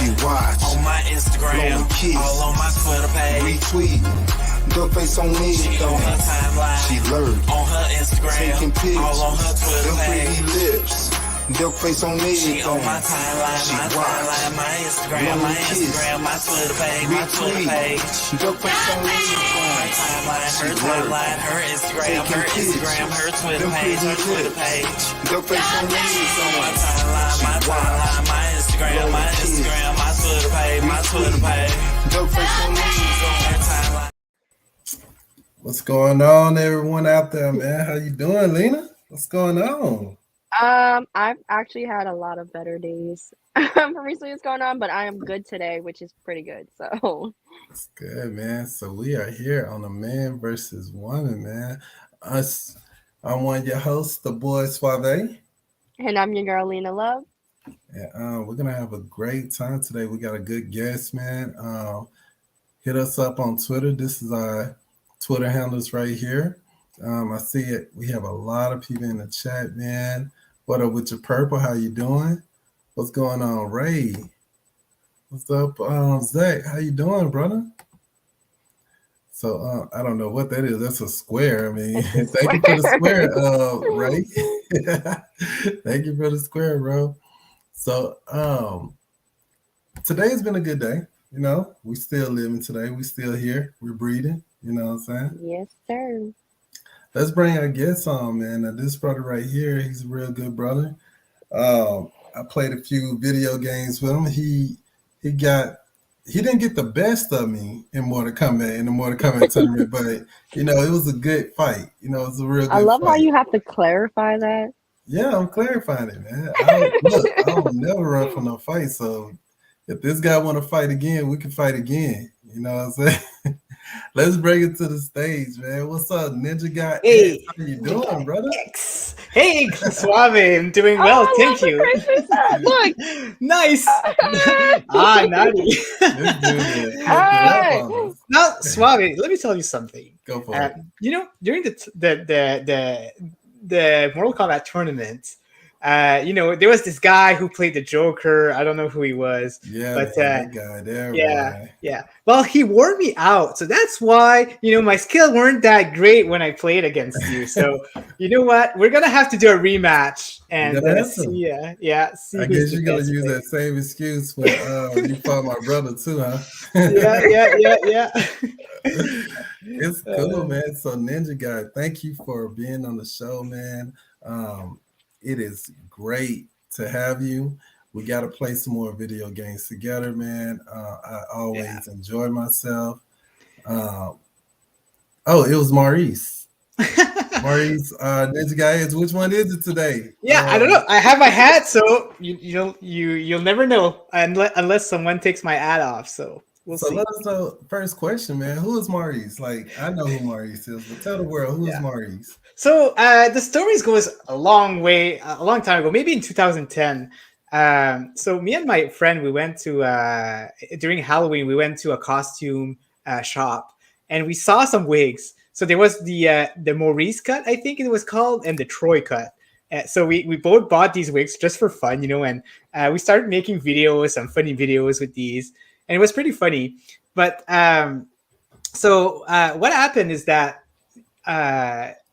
She watch on my Instagram, all on my Twitter page. Retweet, duck face on me. She on her timeline, She lurk, on her Instagram, taking pics. all on her Twitter Them page. pretty lips, duck face on me. She on my timeline, She my watch. timeline, my Instagram, my Instagram, my Twitter page, my Twitter page. Duck face on me. Her timeline, her Instagram, her Instagram, her Twitter page, her Twitter page. Duck face on me. On my timeline, my Instagram, my Instagram, my Twitter page, my Twitter page. Duck face on me. Her timeline. What's going on, everyone out there, man? How you doing, Lena? What's going on? I've actually had a lot of better days from recently what's going on, but I am good today, which is pretty good. So It's good, man. So we are here on a man versus woman, man. I'm one of your hosts, the boy Suave. and I'm your girl Lena Love. And we're gonna have a great time today. We got a good guest, man. Hit us up on Twitter. This is our Twitter handles right here. I see it. We have a lot of people in the chat, man. What up with your purple? How you doing? What's going on, Ray? What's up, Zach? How you doing, brother? So I don't know what that is. That's a square. I mean, thank you for the square, Ray. Thank you for the square, bro. So today's been a good day. You know, we still living today. We still here. We're breathing. You know what I'm saying? Yes, sir. Let's bring our guests on, man. Now, this brother right here, he's a real good brother. I played a few video games with him. He didn't get the best of me in Mortal Kombat tournament, but you know, it was a good fight. You know, it was a real good I love fight. how you have to clarify that. Yeah, I'm clarifying it, man. I don't never run from no fight. So if this guy want to fight again, we can fight again. You know what I'm saying? Let's bring it to the stage, man. What's up, Ninja Guy? Hey, How you doing, brother? X. Hey, Suave, I'm doing well, thank you. Look, Nice. Naughty. This dude is hooking Alright. up on us. Now, Suave, let me tell you something. Go for it. You know, during the Mortal Kombat tournament, you know, there was this guy who played the Joker. I don't know who he was. Yeah, but, that guy there. yeah, boy. yeah. Well, he wore me out, so that's why, you know, my skill weren't that great when I played against you. So you know what? We're gonna have to do a rematch and You're gonna have to. see. See I who's guess the you're gonna best use player. that same excuse when you fought my brother too, huh? Yeah. It's cool, man. So Ninja Guy, thank you for being on the show, man. It is great to have you. We got to play some more video games together, man. I always enjoy myself. Oh, it was Maurice. Maurice, Ninja Guy, which one is it today? Yeah, I don't know. I have my hat, so you'll never know unless someone takes my hat off. So we'll So see. let us know. First question, man. Who is Maurice? Like, I know who Maurice is, but tell the world who is Maurice. So the stories goes a long time ago, maybe in 2010. So me and my friend, we went to during Halloween, we went to a costume shop, and we saw some wigs. So there was the Maurice cut, I think it was called, and the Troy cut. So we both bought these wigs just for fun, you know, and we started making videos, some funny videos with these, and it was pretty funny. But so what happened is that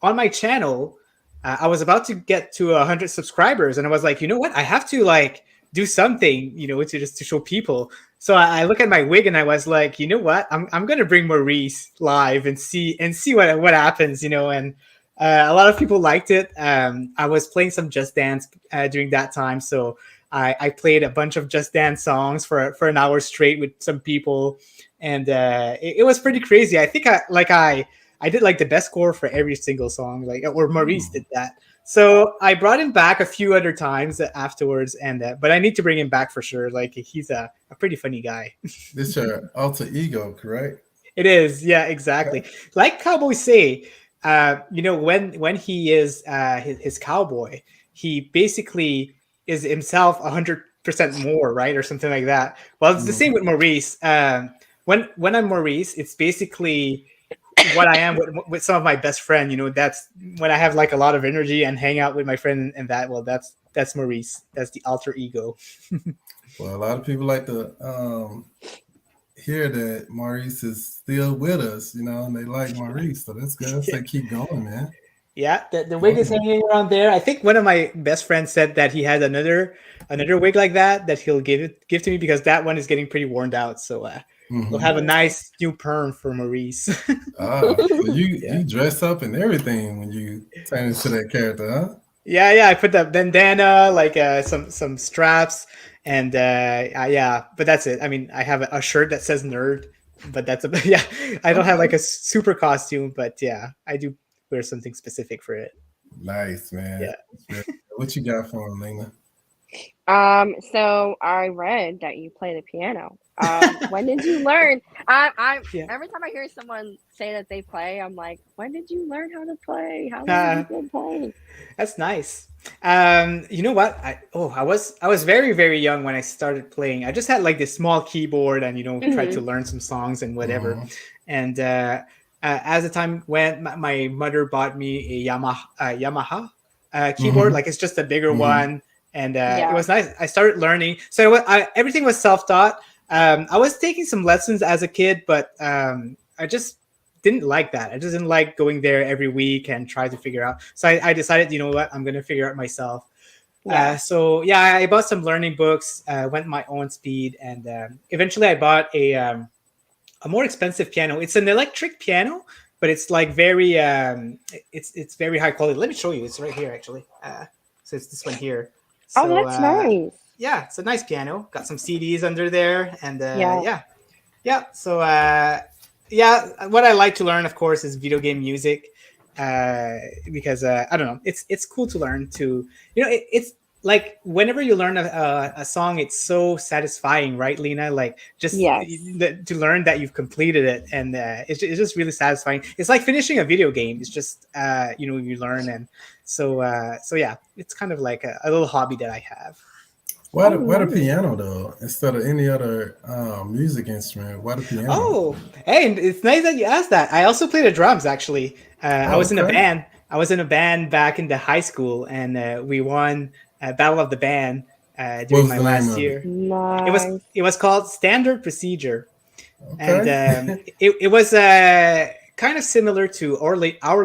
on my channel, I was about to get to 100 subscribers, and I was like, you know what? I have to like do something, you know, to show people. So I look at my wig, and I was like, you know what? I'm gonna bring Maurice live and see what happens, you know. And a lot of people liked it. I was playing some Just Dance during that time, so I played a bunch of Just Dance songs for an hour straight with some people, and it was pretty crazy. I think I did like the best score for every single song, or Maurice did that. So I brought him back a few other times afterwards, but I need to bring him back for sure. Like, he's a pretty funny guy. This your alter ego, correct? It is, yeah, exactly. Like cowboys say, you know, when he is his cowboy, he basically is himself 100% more, right, or something like that. Well, it's the same with Maurice. When I'm Maurice, it's basically what I am with some of my best friend. You know, that's when I have like a lot of energy and hang out with my friend, and that's Maurice. That's the alter ego. Well, a lot of people like to hear that Maurice is still with us, and they like Maurice, so that's good. So keep going, man. Yeah, the wig is hanging around there. I think one of my best friends said that he has another wig like that he'll give to me because that one is getting pretty worn out. So we'll have a nice new perm for Maurice. So you dress up and everything when you turn into that character, huh? Yeah. I put the bandana, like some straps, and yeah. But that's it. I mean, I have a shirt that says nerd, but that's yeah. I don't have like a super costume, but yeah, I do wear something specific for it. Nice, man. Yeah. What you got for him, Lena? So I read that you play the piano. When did you learn? Every time I hear someone say that they play, I'm like, when did you learn how to play? How long have you been playing? That's nice. You know what? I was very, very young when I started playing. I just had like this small keyboard and tried to learn some songs and whatever. And as the time went, my mother bought me a Yamaha keyboard. Like it's just a bigger one. And it was nice. I started learning. So everything was self-taught. I was taking some lessons as a kid, but I just didn't like that. I just didn't like going there every week and try to figure out. So I decided, you know what, I'm going to figure out myself. So I bought some learning books, went my own speed. And eventually I bought a more expensive piano. It's an electric piano, but it's like very, it's very high quality. Let me show you. It's right here, actually. So it's this one here. So, that's nice. Yeah, it's a nice piano. Got some CDs under there, and yeah. So what I like to learn, of course, is video game music, because I don't know, it's cool to learn to, it's like whenever you learn a song, it's so satisfying, right, Lena? Like just to learn that you've completed it, and it's just really satisfying. It's like finishing a video game. It's just you learn, and so yeah, it's kind of like a little hobby that I have. Why the piano though, instead of any other music instrument? Why the piano? Oh, hey, it's nice that you asked that. I also play the drums, actually. I was in a band. I was in a band back in the high school, and we won Battle of the Band during my last year. Nice. It was called Standard Procedure, Okay. and it was kind of similar to Our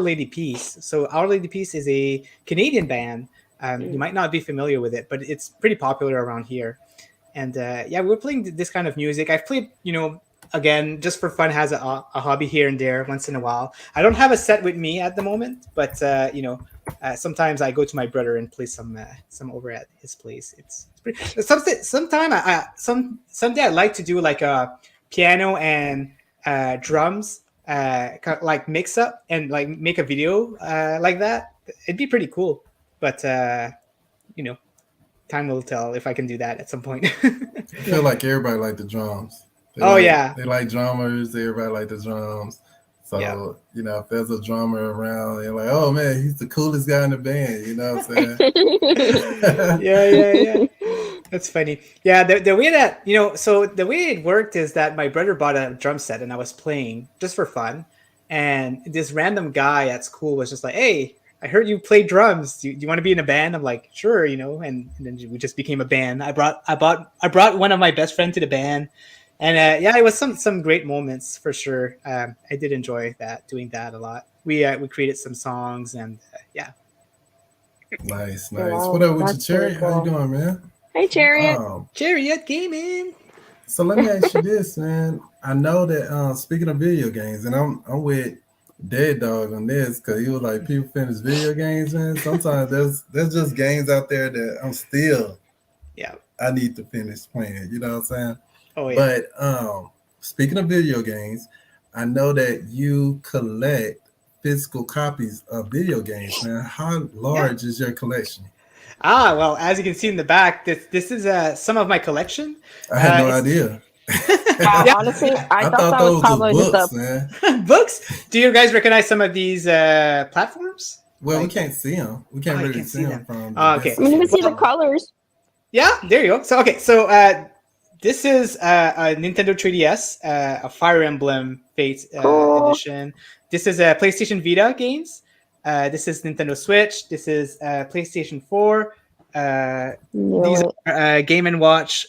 Lady Peace. So Our Lady Peace is a Canadian band. You might not be familiar with it, but it's pretty popular around here. And we're playing this kind of music. I've played, again, just for fun, has a hobby here and there once in a while. I don't have a set with me at the moment, but sometimes I go to my brother and play some over at his place. It's pretty. Someday I'd like to do like a piano and drums, kind of like mix up and like make a video like that. It'd be pretty cool. But time will tell if I can do that at some point. I feel like everybody like the drums. They like drummers. Everybody like the drums. So if there's a drummer around, they're like, oh man, he's the coolest guy in the band. You know what I'm saying? Yeah. That's funny. Yeah, the way that so the way it worked is that my brother bought a drum set and I was playing just for fun, and this random guy at school was just like, hey, I heard you play drums. Do you want to be in a band? I'm like, sure, and then we just became a band. I brought one of my best friends to the band, and it was some great moments for sure. I did enjoy doing that a lot. We created some songs, and yeah. Nice. Wow, What up with you, that's Cherry? really How you cool. doing, man? Hey, Chariot. Chariot Gaming. So let me ask you this, man. I know that speaking of video games, and I'm with Dead Dog on this because he was like, people finish video games, man. Sometimes there's just games out there that I'm still I need to finish playing. You know what I'm saying? Oh yeah. But speaking of video games, I know that you collect physical copies of video games, man. How large is your collection? Well, as you can see in the back, this is some of my collection. I had no idea. Honestly, I thought that was probably books, just man. Books. Do you guys recognize some of these platforms? Well, we can't see them. We can't really can't see see them from. Okay. I mean, you can see the colors. Yeah, there you go. So this is a Nintendo 3DS, a Fire Emblem Fates Cool. edition. This is a PlayStation Vita games. This is Nintendo Switch. This is PlayStation 4. These are Game and Watch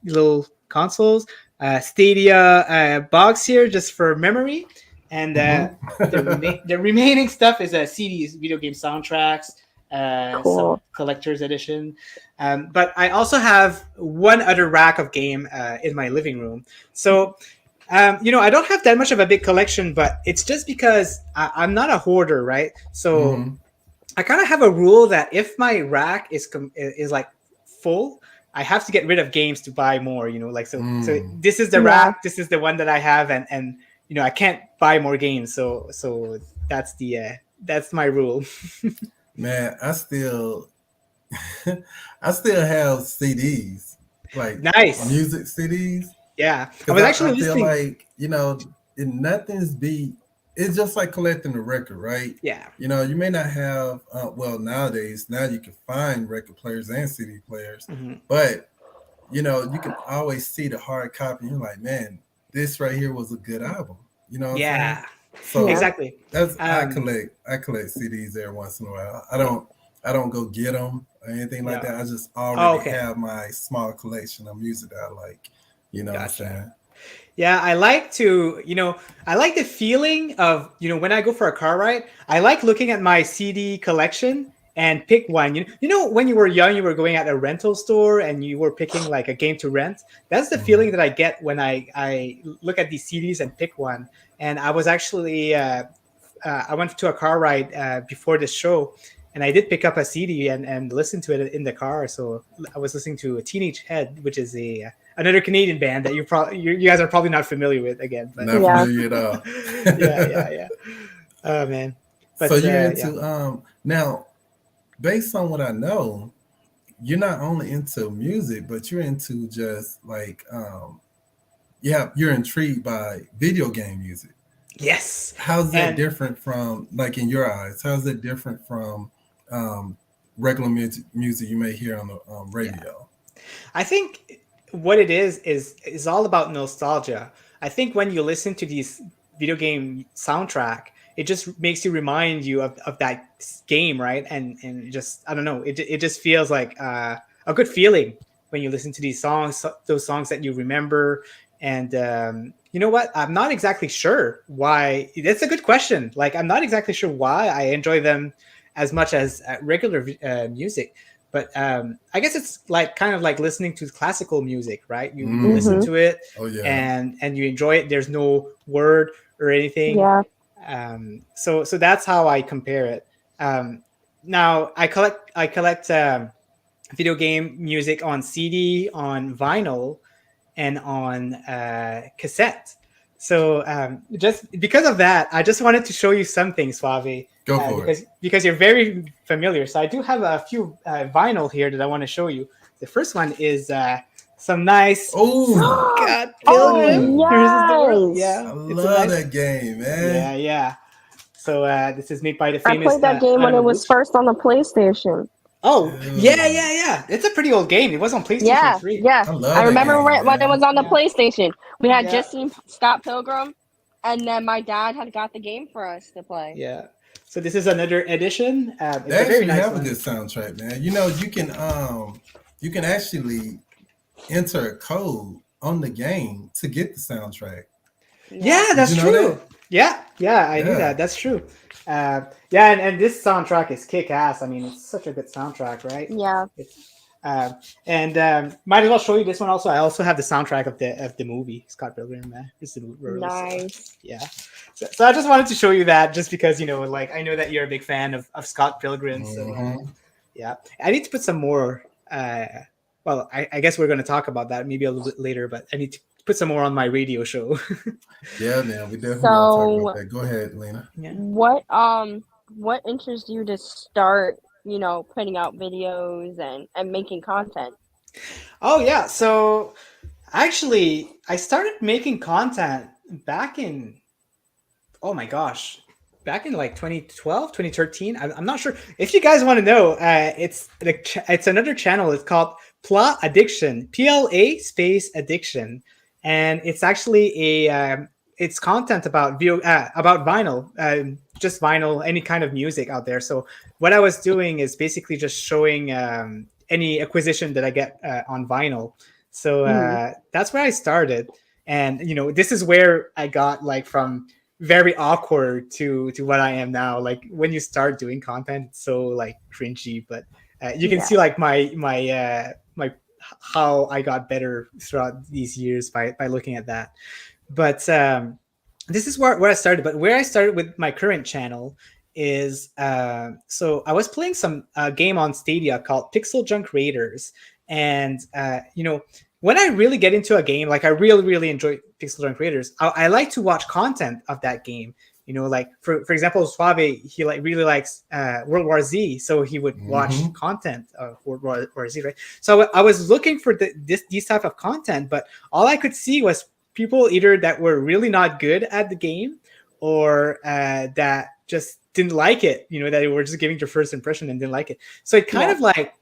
little consoles. Stadia box here just for memory, and the remaining stuff is CDs, video game soundtracks, some collector's edition. But I also have one other rack of game in my living room. So, I don't have that much of a big collection, but it's just because I'm not a hoarder, right? So I kind of have a rule that if my rack is like full, I have to get rid of games to buy more, so this is the rack, this is the one that I have, and I can't buy more games. So that's that's my rule. Man, I still have CDs, like nice music CDs. Yeah, I was actually feel like nothing's beat. It's just like collecting a record, right? Yeah. You may not have, nowadays, now you can find record players and CD players, but, you can always see the hard copy. You're like, man, this right here was a good album. You know what I'm saying? So exactly. That's I collect CDs every once in a while. I don't go get them or anything like that. I just already have my small collection of music that I like. You know what I'm saying? Yeah, I like to, I like the feeling of, when I go for a car ride, I like looking at my CD collection and pick one. When you were young, you were going at a rental store and you were picking like a game to rent. That's the feeling that I get when I look at these CDs and pick one. And I was actually, I went to a car ride before this show, and I did pick up a CD and listen to it in the car. So I was listening to Teenage Head, which is another Canadian band that you guys are probably not familiar with again. But not familiar at all. yeah. Oh man. But, so you're into now, based on what I know, you're not only into music, but you're into just like you're intrigued by video game music. Yes. How's that different from, like, in your eyes? How's that different from regular music you may hear on the radio? I think what it is all about nostalgia. I think when you listen to these video game soundtrack, it just makes you remind you of that game, right? And just, I don't know, it just feels like a good feeling when you listen to these songs, those songs that you remember. And you know what? I'm not exactly sure why. That's a good question. Like, I'm not exactly sure why I enjoy them as much as regular music. But I guess it's like kind of like listening to classical music, right? You listen to it, and you enjoy it. There's no word or anything. Yeah. So that's how I compare it. Now I collect video game music on CD, on vinyl, and on cassette. So just because of that, I just wanted to show you something, Suave. Go for it. Because you're very familiar. So I do have a few vinyl here that I want to show you. The first one is some nice Scott Pilgrim. Yes. I love that game, man. Yeah. So this is made by the famous. I played that game when it was first on the PlayStation. Oh, yeah. It's a pretty old game. It was on PlayStation 3. Yeah. I remember when it was on the PlayStation. We had just seen Scott Pilgrim, and then my dad had got the game for us to play. Yeah. So this is another edition. It's They a very actually nice have one. a good soundtrack, man. You can actually enter a code on the game to get the soundtrack. Yeah, that's Did you know true. that? Yeah, I knew that. That's true. And this soundtrack is kick-ass. I mean, it's such a good soundtrack, right? Yeah. Might as well show you this one also. I also have the soundtrack of the movie Scott Pilgrim. Nice. Yeah. So I just wanted to show you that, just because like I know that you're a big fan of Scott Pilgrim. So yeah, I need to put some more. Well, I guess we're going to talk about that maybe a little bit later, but I need to put some more on my radio show. Yeah, man, we definitely talk about that. Go ahead, Lena. Yeah. What interests you to start, putting out videos and making content? Oh yeah, so actually I started making content back in like 2012, 2013. I'm not sure if you guys want to know. It's another channel. It's called Pla Addiction, PLA space addiction, and it's actually it's content about about vinyl, just vinyl, any kind of music out there. So what I was doing is basically just showing any acquisition that I get on vinyl. So that's where I started, and this is where I got like from very awkward to what I am now. Like when you start doing content, it's so like cringy, but you can see like my how I got better throughout these years by looking at that. But this is where I started. But where I started with my current channel is so I was playing some game on Stadia called Pixel Junk Raiders, and when I really get into a game, like I really enjoy Pixel Junk Raiders, I like to watch content of that game. Like for example, Suave, he like really likes World War Z, so he would watch content of World War Z, right? So I was looking for these type of content, but all I could see was people either that were really not good at the game, or that just didn't like it. That they were just giving their first impression and didn't like it. So it kind of like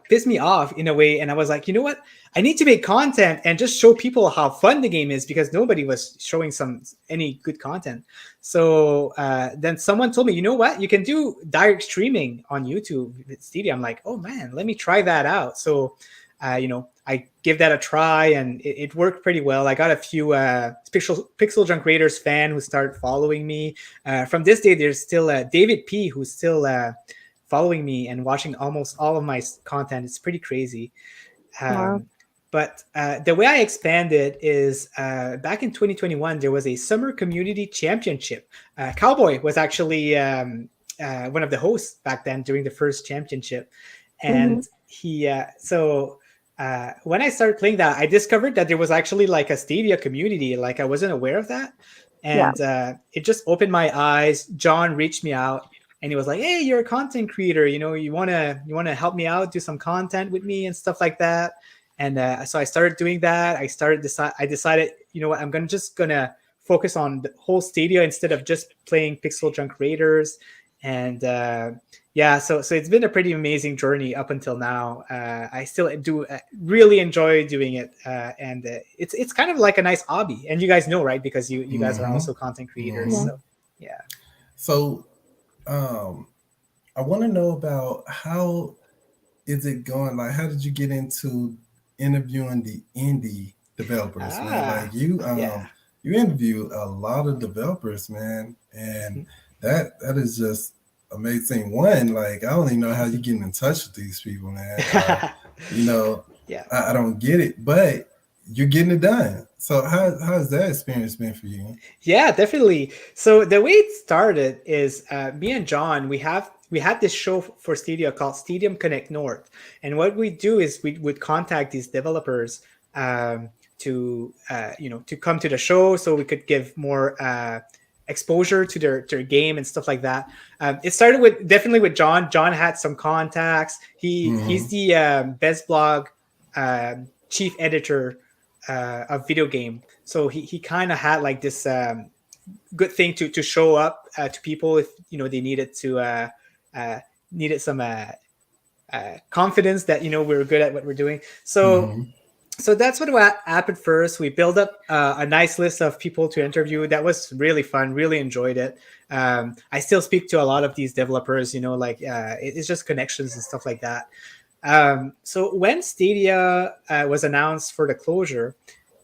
pissed me off in a way, and I was like, you know what? I need to make content and just show people how fun the game is, because nobody was showing any good content. So then someone told me, you know what? You can do direct streaming on YouTube with Stadia. I'm like, oh man, let me try that out. So I give that a try, and it worked pretty well. I got a few Pixel Junk Raiders fan who started following me. From this day, there's still David P, who's still following me and watching almost all of my content. It's pretty crazy. Wow. But the way I expanded is back in 2021, there was a summer community championship. Cowboy was actually one of the hosts back then during the first championship. And when I started playing that, I discovered that there was actually like a Stadia community. Like I wasn't aware of that. And it just opened my eyes. John reached me out, and he was like, hey, you're a content creator. You want to help me out, do some content with me and stuff like that. And so I started doing that. I decided, you know what, I'm gonna focus on the whole Stadia instead of just playing Pixel Junk Raiders. And so it's been a pretty amazing journey up until now. I still do really enjoy doing it, and it's kind of like a nice hobby. And you guys know, right? Because you guys are also content creators. So yeah. So I want to know about how is it going? Like, how did you get into interviewing the indie developers, man? Like you interview a lot of developers, man, and that is just amazing. One, like I don't even know how you're getting in touch with these people, man. I don't get it, but you're getting it done. So how's that experience been for you? Yeah, definitely. So the way it started is me and John, we had this show for Stadia called Stadium Connect North. And what we do is we would contact these developers to come to the show so we could give more exposure to their game and stuff like that. It started definitely with John. John had some contacts. He's the Best Blog chief editor of video game. So he kind of had like this good thing to show up to people if they needed some confidence that we're good at what we're doing. So that's what happened first. We built up a nice list of people to interview. That was really fun. Really enjoyed it. I still speak to a lot of these developers. It's just connections and stuff like that. So when Stadia was announced for the closure,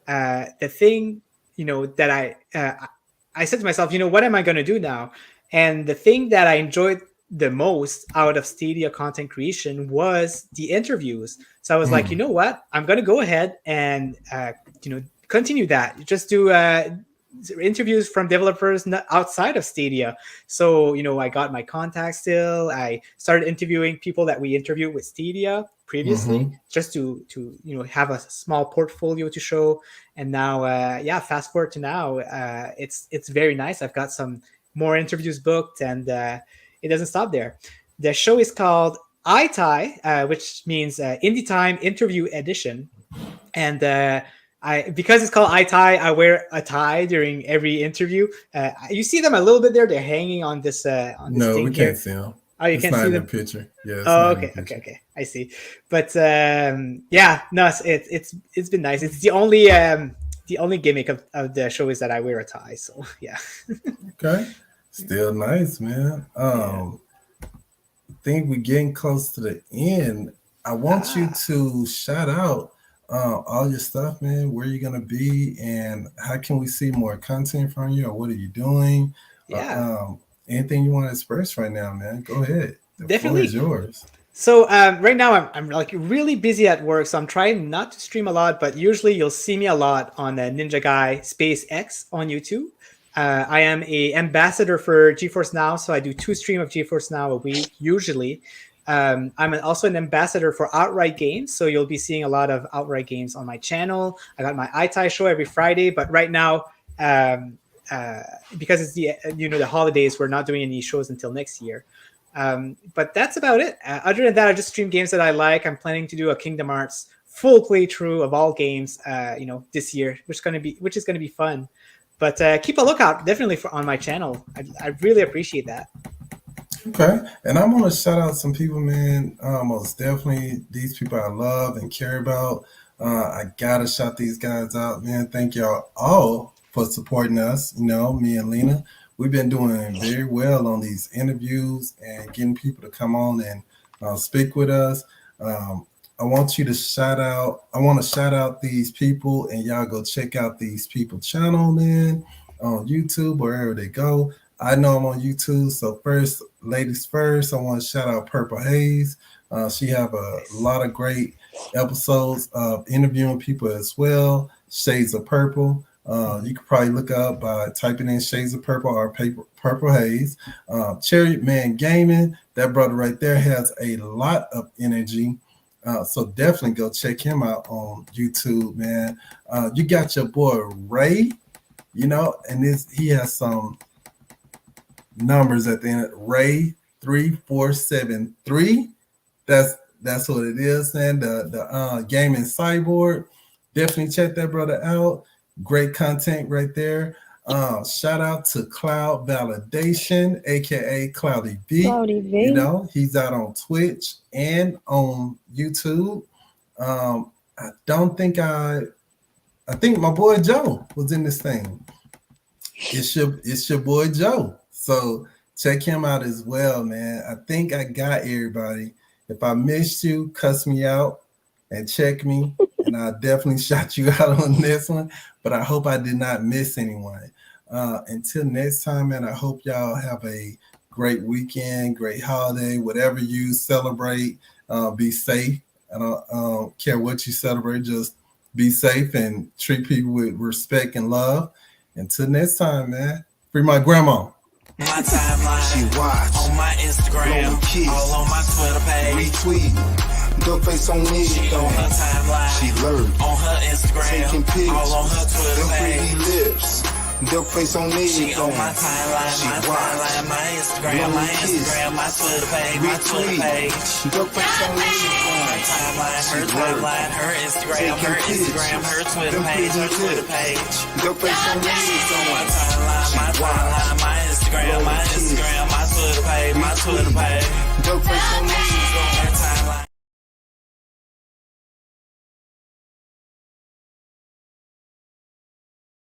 the thing that I said to myself, what am I going to do now? And the thing that I enjoyed the most out of Stadia content creation was the interviews. So I was like, you know what? I'm going to go ahead and, continue that. Just do interviews from developers outside of Stadia. So, I got my contacts still. I started interviewing people that we interviewed with Stadia previously, just to have a small portfolio to show. And now, fast forward to now, it's very nice. I've got some more interviews booked, and it doesn't stop there. The show is called iTie, which means Indie Time Interview Edition. And because it's called iTie, I wear a tie during every interview. You see them a little bit there. They're hanging on this. No, we can't see them. Oh, you can't see them. The picture. Yeah. Oh, okay. I see. But it's been nice. It's the the only gimmick of the show is that I wear a tie. So yeah. Okay. Still nice, man. I think we're getting close to the end. I want you to shout out all your stuff, man. Where you're gonna be, and how can we see more content from you, or what are you doing? Yeah. Anything you want to express right now, man? Go ahead. The Definitely. floor is yours. So right now I'm like really busy at work, so I'm trying not to stream a lot, but usually you'll see me a lot on Ninja Guy Space X on YouTube. I am a ambassador for GeForce Now, so I do 2 streams of GeForce Now a week usually. I'm also an ambassador for Outright Games, so you'll be seeing a lot of Outright Games on my channel. I got my iTie show every Friday, but right now, because it's the holidays, we're not doing any shows until next year. But that's about it. Other than that, I just stream games that I like. I'm planning to do a Kingdom Hearts full playthrough of all games, this year, which is gonna be fun. But keep a lookout definitely on my channel. I really appreciate that. Okay, and I'm gonna shout out some people, man. Most definitely, these people I love and care about. I gotta shout these guys out, man. Thank y'all all for supporting us. Me and Lena, we've been doing very well on these interviews and getting people to come on and speak with us. I want to shout out these people, and y'all go check out these people channel, man, on YouTube, wherever they go. I know I'm on YouTube, so first, ladies first, I want to shout out Purple Haze. She have a lot of great episodes of interviewing people as well. Shades of Purple. You could probably look up by typing in Shades of Purple or Purple Haze. Cherry Man Gaming, that brother right there has a lot of energy. So definitely go check him out on YouTube, man. You got your boy Ray, and he has some numbers at the end. Ray 3473. That's what it is, man. The gaming cyborg. Definitely check that brother out. Great content right there. Shout out to Cloud Validation, aka Cloudy V. Cloudy V. He's out on Twitch and on YouTube. I think my boy Joe was in this thing. It's your boy Joe. So check him out as well, man. I think I got everybody. If I missed you, cuss me out and check me, and I'll definitely shout you out on this one. But I hope I did not miss anyone. Until next time, man, I hope y'all have a great weekend, great holiday, whatever you celebrate. Be safe. I don't care what you celebrate, just be safe and treat people with respect and love. Until next time, man. Free my grandma. My timeline, She watch. on my Instagram, Blowing kiss. all on my Twitter page. Retweet. Duck face on me. She on her timeline, She lurk. on her Instagram, Taking pics. all on her Twitter Them pretty page. lips. Duck face on me. She on my timeline, She my watch. timeline, my Instagram, Blowing my kiss. Instagram, my Twitter page, my Twitter page. Retweet. Duck face on me. Her timeline, her She timeline, her Instagram, her Taking Instagram, her pictures. Twitter Them page, her pretty Twitter lips. page. Duck face on me. My timeline, my timeline, my Instagram, my Instagram, my Twitter page, my Twitter page.